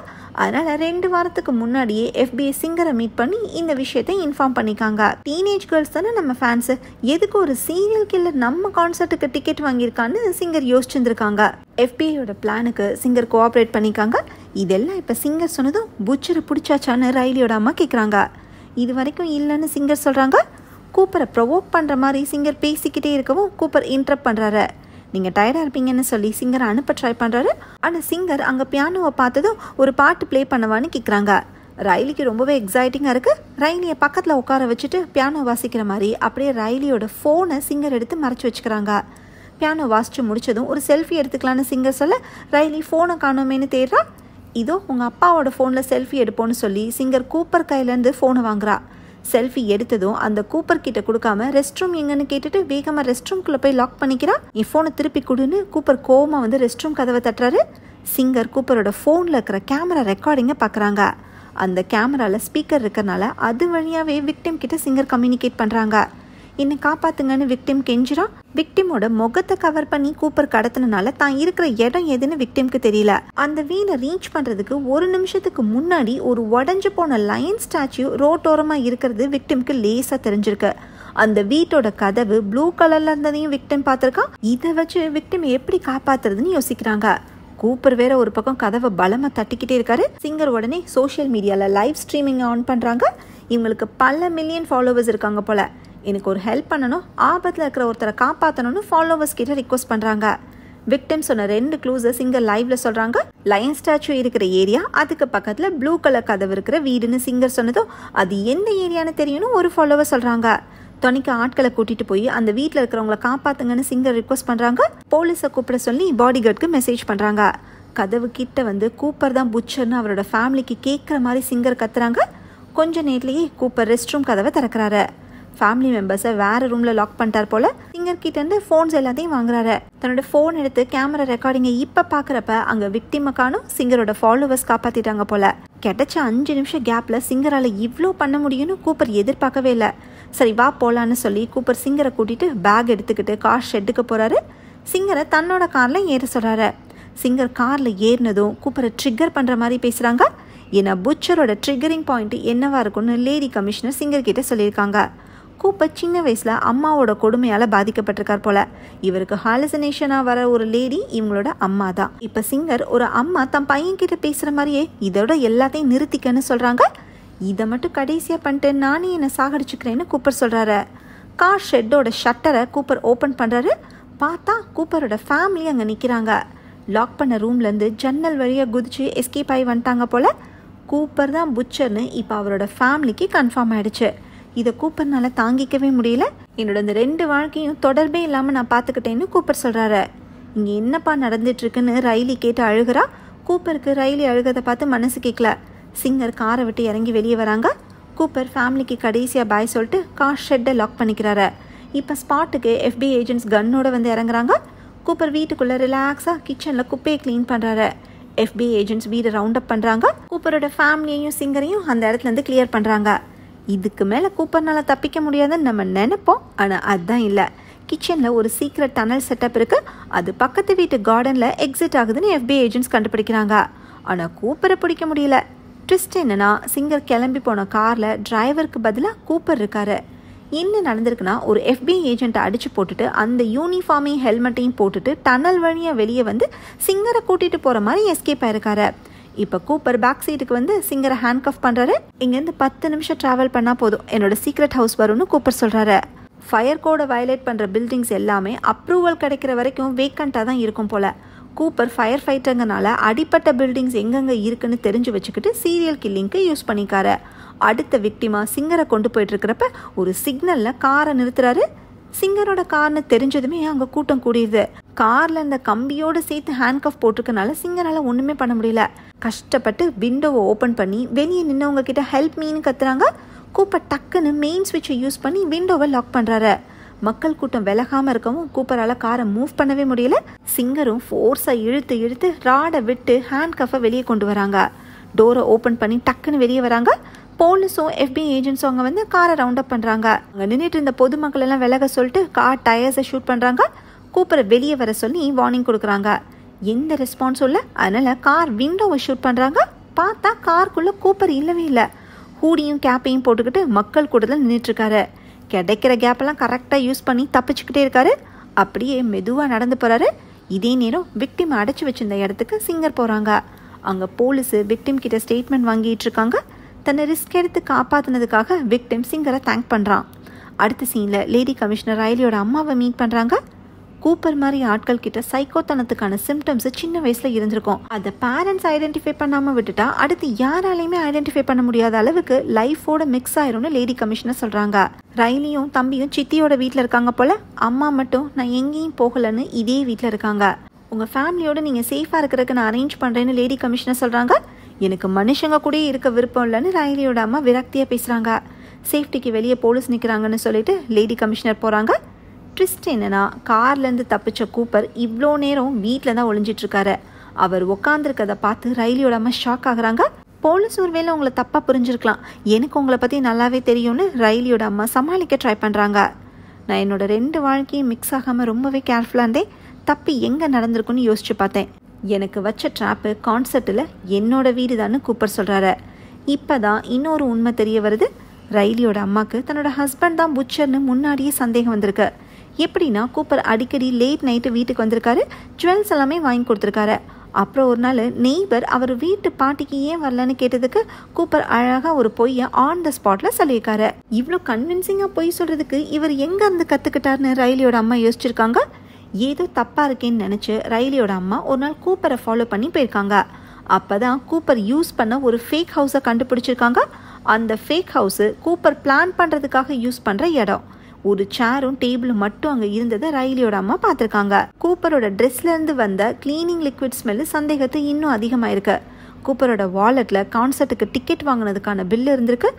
அதனால் 2 வாரத்துக்கு முன்னாடியே FBI சிங்கரை மீட் பண்ணி இந்த விஷயத்தை இன்ஃபார்ம் பண்ணியிருக்காங்க. டீனேஜ் கேர்ள்ஸ் தானே நம்ம ஃபேன்ஸு, எதுக்கு ஒரு சீரியல் கில்லர் நம்ம கான்சர்ட்டுக்கு டிக்கெட் வாங்கியிருக்கான்னு சிங்கர் யோசிச்சுருந்துருக்காங்க. FBIயோட பிளானுக்கு சிங்கர் கோஆப்ரேட் பண்ணியிருக்காங்க. இதெல்லாம் இப்போ சிங்கர் சொன்னதும் புச்சரை பிடிச்சாச்சான்னு ரைலியோட அம்மா கேட்குறாங்க. இது வரைக்கும் இல்லைன்னு சிங்கர் சொல்கிறாங்க. கூப்பரை ப்ரொவோக் பண்ணுற மாதிரி சிங்கர் பேசிக்கிட்டே இருக்கவும் கூப்பர் இன்டரப்ட் பண்ணுறாரு. நீங்கள் டயர்டாக இருப்பீங்கன்னு சொல்லி சிங்கரை அனுப்ப ட்ரை பண்ணுறாரு. ஆனால் சிங்கர் அங்கே பியானோவை பார்த்ததும் ஒரு பாட்டு ப்ளே பண்ணவான்னு கேட்குறாங்க. ரைலிக்கு ரொம்பவே எக்ஸைட்டிங்காக இருக்குது. ரைலியை பக்கத்தில் உட்கார வச்சுட்டு பியானோ வாசிக்கிற மாதிரி அப்படியே ரைலியோட ஃபோனை சிங்கர் எடுத்து மறைச்சி வச்சுக்கிறாங்க. பியானோ வாசித்து முடிச்சதும் ஒரு செல்ஃபி எடுத்துக்கலான்னு சிங்கர் சொல்ல ரைலி ஃபோனை காணோமேன்னு தேடுறா. இதோ உங்கள் அப்பாவோட ஃபோனில் செல்ஃபி எடுப்போன்னு சொல்லி சிங்கர் கூப்பர் கையிலேருந்து ஃபோனை வாங்குறா. செல்ஃபி எடுத்ததும் அந்த கூப்பர் கிட்ட கொடுக்காம ரெஸ்ட் ரூம் எங்கன்னு கேட்டுட்டு வேகமாக ரெஸ்ட் ரூம்குள்ளே போய் லாக் பண்ணிக்கிறா. என் ஃபோனை திருப்பி கொடுன்னு கூப்பர் கோவமாக வந்து ரெஸ்ட் ரூம் கதவை தட்டுறாரு. சிங்கர் கூப்பரோட ஃபோனில் இருக்கிற கேமரா ரெக்கார்டிங்கை பார்க்குறாங்க. அந்த கேமராவில் ஸ்பீக்கர் இருக்கிறனால அது வழியாகவே விக்டிம் கிட்ட சிங்கர் கம்யூனிகேட் பண்ணுறாங்க. என்னை காப்பாத்துங்கன்னு விக்டிம் கெஞ்சிரா. விக்டிமோட முகத்தை கவர் பண்ணி கூப்பர் கடத்தினால தான் இருக்கிற இடம் எதுன்னு விக்டிம்க்கு தெரியல. அந்த வீடை ரீச் பண்றதுக்கு 1 நிமிஷத்துக்கு முன்னாடி ஒரு உடஞ்சு போன லயன் ஸ்டாச்சு ரோட்டோரமா இருக்கிறது விக்டிம்க்கு லேசா தெரிஞ்சிருக்கு. அந்த வீட்டோட கதவு ப்ளூ கலர்ல இருந்ததையும் விக்டிம் பார்த்திருக்கான். இதை வச்சு விக்டிம் எப்படி காப்பாத்துறதுன்னு யோசிக்கிறாங்க. கூப்பர் வேற ஒரு பக்கம் கதவை பலமா தட்டிக்கிட்டே இருக்காரு. சிங்கர் உடனே சோஷியல் மீடியால லைவ் ஸ்ட்ரீமிங் ஆன் பண்றாங்க. இவங்களுக்கு பல மில்லியன் ஃபாலோவர்ஸ் இருக்காங்க போல. எனக்கு ஒரு ஹெல்ப் பண்ணணும், ஆபத்தில் இருக்கிற ஒருத்தரை காப்பாற்றணும்னு ஃபாலோவர்ஸ் கிட்ட ரிக்வஸ்ட் பண்ணுறாங்க. விக்டிம் சொன்ன 2 க்ளூஸை சிங்கர் லைவ்ல சொல்கிறாங்க. லயன் ஸ்டாச்சு இருக்கிற ஏரியா, அதுக்கு பக்கத்தில் ப்ளூ கலர் கதவு இருக்கிற வீடுன்னு சிங்கர் சொன்னதும் அது எந்த ஏரியான்னு தெரியும்னு ஒரு ஃபாலோவர் சொல்கிறாங்க. துணைக்கு ஆட்களை கூட்டிட்டு போய் அந்த வீட்டில் இருக்கிறவங்களை காப்பாத்துங்கன்னு சிங்கர் ரிக்வஸ்ட் பண்ணுறாங்க. போலீஸை கூப்பிட சொல்லி பாடி கார்டுக்கு மெசேஜ் பண்ணுறாங்க. கதவு கிட்ட வந்து கூப்பர் தான் புச்சர்னு அவரோட ஃபேமிலிக்கு கேட்குற மாதிரி சிங்கர் கத்துறாங்க. கொஞ்ச நேரத்துலேயே கூப்பர் ரெஸ்ட் ரூம் கதவை திறக்கிறாரு. ஃபேமிலி மெம்பர்ஸை வேற ரூம்ல லாக் பண்ணிட்டார் போல. சிங்கர் கிட்ட இருந்து ஃபோன்ஸ் எல்லாத்தையும் வாங்குறாரு. தன்னோட ஃபோன் எடுத்து கேமரா ரெக்கார்டிங்கை இப்ப பாக்குறப்ப அங்க விக்டிமை காணும். சிங்கரோட ஃபாலோவர்ஸ் காப்பாத்திட்டாங்க போல. கிடைச்ச 5 நிமிஷம் கேப்ல சிங்கரால இவ்ளோ பண்ண முடியும்னு கூப்பர் எதிர்பார்க்கவே இல்லை. சரி வா போலான்னு சொல்லி கூப்பர் சிங்கரை கூட்டிட்டு பேக் எடுத்துக்கிட்டு கார் ஷெட்டுக்கு போறாரு. சிங்கரை தன்னோட கார்ல ஏற சொல்றாரு. சிங்கர் கார்ல ஏறினதும் கூப்பரை ட்ரிகர் பண்ற மாதிரி பேசுறாங்க. ஏன்னா புச்சரோட ட்ரிகரிங் பாயிண்ட் என்னவா இருக்கும்னு லேடி கமிஷனர் சிங்கர் கிட்ட சொல்லியிருக்காங்க. கூப்பர் சின்ன வயசுல அம்மாவோட கொடுமையால பாதிக்கப்பட்டிருக்கார் போல. இவருக்கு ஹாலுசினேஷனா வர ஒரு லேடி இவங்களோட அம்மா தான். இப்ப சிங்கர் ஒரு அம்மா தன் பையன் கிட்ட பேசுற மாதிரியே இதோட எல்லாத்தையும் நிறுத்திக்கன்னு சொல்றாங்க. இதை மட்டும் கடைசியா பண்ணிட்டு நானே என்ன சாகடிச்சுக்கிறேன்னு கூப்பர் சொல்றாரு. கார் ஷெட்டோட ஷட்டரை கூப்பர் ஓபன் பண்றாரு. பார்த்தா கூப்பரோட ஃபேமிலி அங்க நிக்கிறாங்க. லாக் பண்ண ரூம்ல இருந்து ஜன்னல் வழியா குதிச்சு எஸ்கேப் ஆகி வந்துட்டாங்க போல. கூப்பர் தான் புச்சர்னு இப்ப அவரோட ஃபேமிலிக்கு கன்ஃபார்ம் ஆயிடுச்சு. இதை கூப்பர்னால தாங்கிக்கவே முடியல. என்னோட இந்த 2 வாழ்க்கையும் தொடர்பே இல்லாம நான் பாத்துக்கிட்டேன்னு கூப்பர் சொல்றாரு. இங்க என்னப்பா நடந்துட்டு இருக்குன்னு ரைலி கேட்டு அழுகிறா. கூப்பருக்கு ரைலி அழுகதை பார்த்து மனசு கேட்கல. சிங்கர் காரை விட்டு இறங்கி வெளியே வராங்க. கூப்பர் ஃபேமிலிக்கு கடைசியா பாய் சொல்லிட்டு கார் ஷெட்டை லாக் பண்ணிக்கிறாரு. இப்ப ஸ்பாட்டுக்கு FBI ஏஜென்ட்ஸ் கன்னோட வந்து இறங்குறாங்க. கூப்பர் வீட்டுக்குள்ள ரிலாக்ஸா கிச்சன்ல குப்பையை கிளீன் பண்றாரு. FBI ஏஜென்ட்ஸ் வீடை ரவுண்ட் அப் பண்றாங்க. கூப்பரோட ஃபேமிலியையும் சிங்கரையும் அந்த இடத்துல இருந்து கிளியர் பண்றாங்க. இதுக்கு மேல கூப்பர்னால தப்பிக்க முடியாதுன்னு நம்ம நினைப்போம். ஆனா அதுதான் இல்ல. கிச்சன்ல ஒரு சீக்ரெட் டனல் செட்டப் இருக்கு. அது பக்கத்து வீட்டு கார்டன்ல எக்ஸிட் ஆகுதுன்னு FBI ஏஜென்ட்ஸ் கண்டுபிடிக்கிறாங்க. ஆனா கூப்பரை பிடிக்க முடியல. ட்விஸ்ட் என்னன்னா சிங்கர் கிளம்பி போன கார்ல டிரைவருக்கு பதிலாக கூப்பர் இருக்காரு. என்ன நடந்திருக்குன்னா ஒரு FBI ஏஜென்ட்டை அடிச்சு போட்டுட்டு அந்த யூனிஃபார்மையும் ஹெல்மெட்டையும் போட்டுட்டு டனல் வழியா வெளியே வந்து சிங்கரை கூட்டிட்டு போற மாதிரி எஸ்கேப் ஆயிருக்காரு. இப்போ கூப்பர் பேக் சீட்டுக்கு வந்து சிங்கரை ஹேண்ட் கஃப் பண்ணுறாரு. இங்கேருந்து 10 நிமிஷம் ட்ராவல் பண்ணால் போதும் என்னோட சீக்ரெட் ஹவுஸ் வரும்னு கூப்பர் சொல்கிறாரு. ஃபயர் கோடை வயலேட் பண்ணுற பில்டிங்ஸ் எல்லாமே அப்ரூவல் கிடைக்கிற வரைக்கும் வேக்கண்ட்டாக தான் இருக்கும் போல். கூப்பர் ஃபயர் ஃபைட்டருங்கனால அடிப்பட்ட பில்டிங்ஸ் எங்கெங்கே இருக்குன்னு தெரிஞ்சு வச்சுக்கிட்டு சீரியல் கில்லிங்க்கு யூஸ் பண்ணிக்காரு. அடுத்த விக்டிமா சிங்கரை கொண்டு போயிட்டு இருக்கிறப்ப ஒரு சிக்னலில் காரை நிறுத்துறாரு. சிங்கரோட கார்னு தெரிஞ்சதுமே அங்கே கூட்டம் கூடிடுது. கார்ல இந்த கம்பியோடு சேர்த்து ஹேண்ட் கஃப் போட்டிருக்கனால சிங்கரால ஒண்ணுமே பண்ண முடியல. கஷ்டப்பட்டு விண்டோவை ஓபன் பண்ணி வெளியே நின்னவங்க கிட்ட ஹெல்ப் மீன்னு கத்துறாங்க. கூப்பர் டக்குன்னு மெயின் ஸ்விட்சை யூஸ் பண்ணி விண்டோவை லாக் பண்றாரு. மக்கள் கூட்டம் விலகாமல் இருக்கவும் கூப்பரால் காரை மூவ் பண்ணவே முடியல. சிங்கரும் ஃபோர்ஸாக இழுத்து இழுத்து ராடை விட்டு ஹேண்ட் கஃபை வெளியே கொண்டு வராங்க. டோரை ஓப்பன் பண்ணி டக்குன்னு வெளியே வராங்க. போலீஸும் FBI ஏஜென்ட்ஸும் அங்கே வந்து காரை ரவுண்ட் அப் பண்ணுறாங்க. அங்கே நின்றுட்டு இருந்த பொதுமக்கள் எல்லாம் விலக சொல்லிட்டு கார் டயர்ஸை ஷூட் பண்ணுறாங்க. கூப்பரை வெளியே வர சொல்லி வார்னிங் கொடுக்குறாங்க. எந்த ரெஸ்பான்ஸும் இல்லை. அதனால் கார் விண்டோவை ஷூட் பண்ணுறாங்க. பார்த்தா காருக்குள்ளே கூப்பர் இல்லவே இல்லை. ஹூடியும் கேப்பையும் போட்டுக்கிட்டு மக்கள் கூட்டத்தில் நின்றுட்டுருக்காரு. கிடைக்கிற கேப்பெல்லாம் கரெக்டாக யூஸ் பண்ணி தப்பிச்சுக்கிட்டே இருக்காரு. அப்படியே மெதுவாக நடந்து போகிறாரு. இதே நேரம் விக்டிம் அடைச்சி வச்சிருந்த இடத்துக்கு சிங்கர் போகிறாங்க. அங்கே போலீஸு விக்டிம் கிட்ட ஸ்டேட்மெண்ட் வாங்கிட்டு இருக்காங்க. தன்னை ரிஸ்க் எடுத்து காப்பாற்றினதுக்காக விக்டிம் சிங்கரை தேங்க் பண்ணுறான். அடுத்த சீனில் லேடி கமிஷனர் ரைலியோட அம்மாவை மீட் பண்ணுறாங்க. கூப்பர் மாதிரி ஆட்கள் கிட்ட சைக்கோத்தனத்துக்கான சிம்டம்ஸ் சின்ன வயசில் இருந்திருக்கும். அதை பேரண்ட்ஸ் ஐடென்டிஃபை பண்ணாமல் விட்டுட்டா அடுத்து யாராலையுமே ஐடென்டிஃபை பண்ண முடியாத அளவுக்கு லைஃபோட மிக்ஸ் ஆயிரும்னு லேடி கமிஷனர் சொல்கிறாங்க. ரைலியும் தம்பியும் சித்தியோட வீட்டில் இருக்காங்க போல். அம்மா மட்டும் நான் எங்கேயும் போகலன்னு இதே வீட்டில் இருக்காங்க. உங்கள் ஃபேமிலியோடு நீங்கள் சேஃபாக இருக்கிறதுக்கு நான் அரேஞ்ச் பண்ணுறேன்னு லேடி கமிஷனர் சொல்கிறாங்க. எனக்கு மனுஷங்க கூட இருக்க விருப்பம் இல்லைன்னு ரைலியோட அம்மா விரக்தியாக பேசுகிறாங்க. சேஃப்டிக்கு வெளியே போலீஸ் நிற்கிறாங்கன்னு சொல்லிட்டு லேடி கமிஷனர் போகிறாங்க. ட்விஸ்ட் என்னன்னா, கார்லேருந்து தப்பிச்ச கூப்பர் இவ்வளோ நேரம் வீட்டில் தான் ஒளிஞ்சிட்ருக்காரு. அவர் உட்காந்துருக்கதை பார்த்து ரைலியோட அம்மா ஷாக் ஆகுறாங்க. போலீஸ் ஒருவேளை உங்களை தப்பாக புரிஞ்சிருக்கலாம், எனக்கு உங்களை பற்றி நல்லாவே தெரியும்னு ரைலியோட அம்மா சமாளிக்க ட்ரை பண்ணுறாங்க. நான் என்னோட 2 வாழ்க்கையும் மிக்ஸ் ஆகாமல் ரொம்பவே கேர்ஃபுல்லாக இருந்தேன். தப்பி எங்கே நடந்திருக்குன்னு யோசிச்சு பார்த்தேன். எனக்கு வச்ச ட்ராப்பு கான்செர்ட்டில் என்னோட வீடு தான்னு கூப்பர் சொல்கிறாரு. இப்போ தான் இன்னொரு உண்மை தெரிய வருது. ரைலியோட அம்மாவுக்கு தன்னோட ஹஸ்பண்ட் தான் புச்சர்னு முன்னாடியே சந்தேகம் வந்திருக்கு. எப்படின்னா, கூப்பர் அடிக்கடி லேட் நைட்டு வீட்டுக்கு வந்திருக்காரு. ஜுவல்ஸ் எல்லாமே வாங்கி கொடுத்துருக்காரு. அப்புறம் ஒரு நாள் நெய்பர் அவர் வீட்டு பாட்டிக்கு ஏன் வரலன்னு கேட்டதுக்கு கூப்பர் அழகாக ஒரு பொய்யை ஆன் த ஸ்பாட்டில் சொல்லியிருக்காரு. இவ்வளோ கன்வின்சிங்காக பொய் சொல்கிறதுக்கு இவர் எங்கேருந்து கற்றுக்கிட்டாருன்னு ரைலியோட அம்மா யோசிச்சிருக்காங்க. ஏதோ தப்பாக இருக்கேன்னு நினச்சி ரைலியோட அம்மா ஒரு நாள் கூப்பரை ஃபாலோ பண்ணி போயிருக்காங்க. அப்போ தான் கூப்பர் யூஸ் பண்ண ஒரு ஃபேக் ஹவுஸை கண்டுபிடிச்சிருக்காங்க. அந்த ஃபேக் ஹவுஸு கூப்பர் பிளான் பண்ணுறதுக்காக யூஸ் பண்ணுற இடம். ஒரு சேரும் டேபிளும் மட்டும் அங்கே இருந்ததை ரைலியோட அம்மா பார்த்துருக்காங்க. கூப்பரோட ட்ரெஸ்லேருந்து வந்த கிளீனிங் லிக்விட் ஸ்மெல்லு சந்தேகத்தை இன்னும் அதிகமாயிருக்கு. கூப்பரோட வாலெட்டில் கான்சர்ட்டுக்கு டிக்கெட் வாங்கினதுக்கான பில்லு இருந்திருக்கு.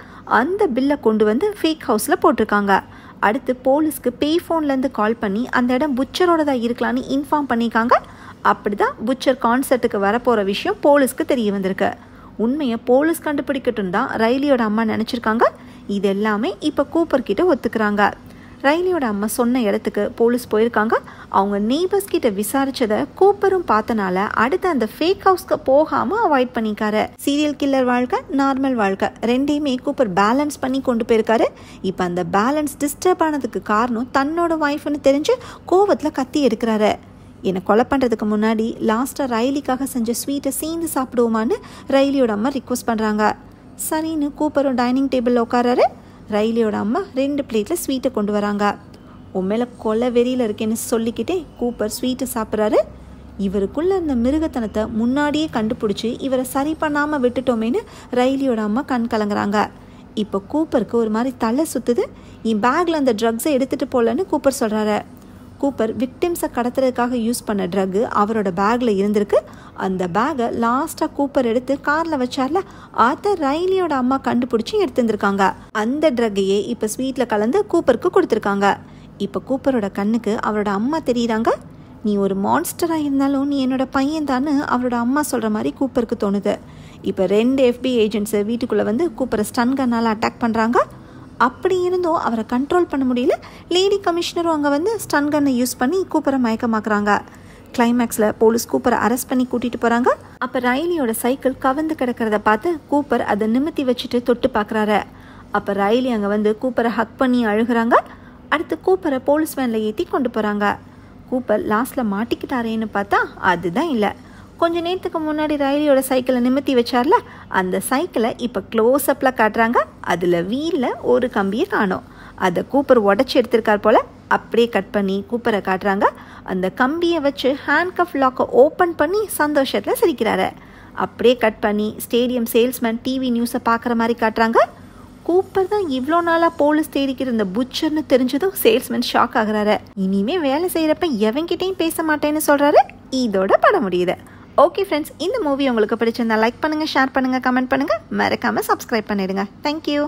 அந்த பில்லை கொண்டு வந்து ஃபேக் ஹவுஸில் போட்டிருக்காங்க. அடுத்து போலீஸ்க்கு பே ஃபோன்லேருந்து கால் பண்ணி அந்த இடம் புச்சரோட தான் இருக்கலான்னு இன்ஃபார்ம் பண்ணியிருக்காங்க. அப்படி தான் புச்சர் கான்சர்ட்டுக்கு வரப்போகிற விஷயம் போலீஸ்க்கு தெரிய வந்திருக்கு. உண்மையை போலீஸ் கண்டுபிடிக்கட்டும் தான் ரைலியோட அம்மா நினச்சிருக்காங்க. இது எல்லாமே இப்போ கூப்பர் கிட்ட ஒத்துக்கிறாங்க. ரைலியோட அம்மா சொன்ன இடத்துக்கு போலீஸ் போயிருக்காங்க. அவங்க நெய்பர்ஸ் கிட்ட விசாரிச்சதை கூப்பரும் பார்த்தனால அடுத்து அந்த ஃபேக் ஹவுஸ்க்கு போகாமல் அவாய்ட் பண்ணிக்காரு. சீரியல் கில்லர் வாழ்க்கை, நார்மல் வாழ்க்கை ரெண்டையுமே கூப்பர் பேலன்ஸ் பண்ணி கொண்டு போயிருக்காரு. இப்போ அந்த பேலன்ஸ் டிஸ்டர்ப் ஆனதுக்கு காரணம் தன்னோட ஒய்ஃப்னு தெரிஞ்சு கோவத்தில் கத்தி எடுக்கிறாரு. என்னை கொலை பண்ணுறதுக்கு முன்னாடி லாஸ்ட்டாக ரைலிக்காக செஞ்ச ஸ்வீட்டை சேர்ந்து சாப்பிடுவோமான்னு ரைலியோட அம்மா ரிக்வஸ்ட் பண்ணுறாங்க. சரின்னு கூப்பரும் டைனிங் டேபிளில் உட்காராரு. ரைலியோட அம்மா 2 பிளேட்டில் ஸ்வீட்டை கொண்டு வராங்க. உண்மையில கொலை வெறியில் இருக்கேன்னு சொல்லிக்கிட்டே கூப்பர் ஸ்வீட்டை சாப்பிட்றாரு. இவருக்குள்ள அந்த மிருகத்தனத்தை முன்னாடியே கண்டுபிடிச்சி இவரை சரி பண்ணாமல் விட்டுட்டோமேன்னு ரைலியோட அம்மா கண் கலங்குறாங்க. இப்போ கூப்பருக்கு ஒரு மாதிரி தலை சுற்றுது. என் பேக்கில் அந்த ட்ரக்ஸை எடுத்துகிட்டு போகலன்னு கூப்பர் சொல்கிறாரு. கூப்பர் விக்டிம்ஸை கடத்துறதுக்காக யூஸ் பண்ண ட்ரக்கு அவரோட பேக்கில் இருந்திருக்கு. அந்த பேக்கை லாஸ்ட்டாக கூப்பர் எடுத்து காரில் வச்சார்ல, அதை ரைலியோட அம்மா கண்டுபிடிச்சி எடுத்துருந்துருக்காங்க. அந்த ட்ரக்கையே இப்போ ஸ்வீட்டில் கலந்து கூப்பருக்கு கொடுத்துருக்காங்க. இப்போ கூப்பரோட கண்ணுக்கு அவரோட அம்மா தெரியுறாங்க. நீ ஒரு மான்ஸ்டராக இருந்தாலும் நீ என்னோட பையன் தான்னு அவரோட அம்மா சொல்கிற மாதிரி கூப்பருக்கு தோணுது. இப்போ 2 FBI ஏஜென்ட்ஸு வீட்டுக்குள்ளே வந்து கூப்பரை ஸ்டன் கன்னால் அட்டாக் பண்ணுறாங்க. அப்படி இருந்தும் அவரை கண்ட்ரோல் பண்ண முடியல. லேடி கமிஷனரும் அங்கே வந்து ஸ்டன் கன்னை யூஸ் பண்ணி கூப்பரை மயக்கமாக்குறாங்க. கிளைமேக்ஸில் போலீஸ் கூப்பரை அரெஸ்ட் பண்ணி கூட்டிகிட்டு போகிறாங்க. அப்போ ரைலியோட சைக்கிள் கவர்ந்து கிடக்கிறத பார்த்து கூப்பர் அதை நிமித்தி வச்சுட்டு தொட்டு பார்க்குறாரு. அப்போ ரைலி அங்கே வந்து கூப்பரை ஹக் பண்ணி அழுகிறாங்க. அடுத்து கூப்பரை போலீஸ் வேனில் ஏற்றி கொண்டு போகிறாங்க. கூப்பர் லாஸ்ட்டில் மாட்டிக்கிட்டாரேன்னு பார்த்தா அதுதான் இல்லை. கொஞ்ச நேரத்துக்கு முன்னாடி ரைலியோட சைக்கிளை நிமித்தி வச்சார்ல, அந்த சைக்கிளை இப்போ க்ளோஸ்அப்பில் காட்டுறாங்க. அதில் வீலில் ஒரு கம்பியை காணோம். அதை கூப்பர் உடச்சி எடுத்திருக்கார் போல். அப்படியே கட் பண்ணி கூப்பரை காட்டுறாங்க. அந்த கம்பியை வச்சு ஹேண்ட்கஃப் லாக்கை ஓப்பன் பண்ணி சந்தோஷத்தில் சிரிக்கிறாரு. அப்படியே கட் பண்ணி ஸ்டேடியம் சேல்ஸ்மேன் டிவி நியூஸை பார்க்குற மாதிரி காட்டுறாங்க. கூப்பர் தான் இவ்வளோ நாளாக போலீஸ் தேடிக்கிற இந்த புச்சர்னு தெரிஞ்சதும் சேல்ஸ்மேன் ஷாக் ஆகுறாரு. இனிமேல் வேலை செய்கிறப்ப எவன்கிட்டையும் பேச மாட்டேன்னு சொல்கிறாரு. இதோட படம் முடியுது. ஓகே ஃப்ரெண்ட்ஸ், இந்த மூவி உங்களுக்கு பிடிச்சிருந்தா லைக் பண்ணுங்கள், ஷேர் பண்ணுங்கள், கமெண்ட் பண்ணுங்கள், மறக்காமல் சப்ஸ்கிரைப் பண்ணிடுங்க. தேங்க்யூ.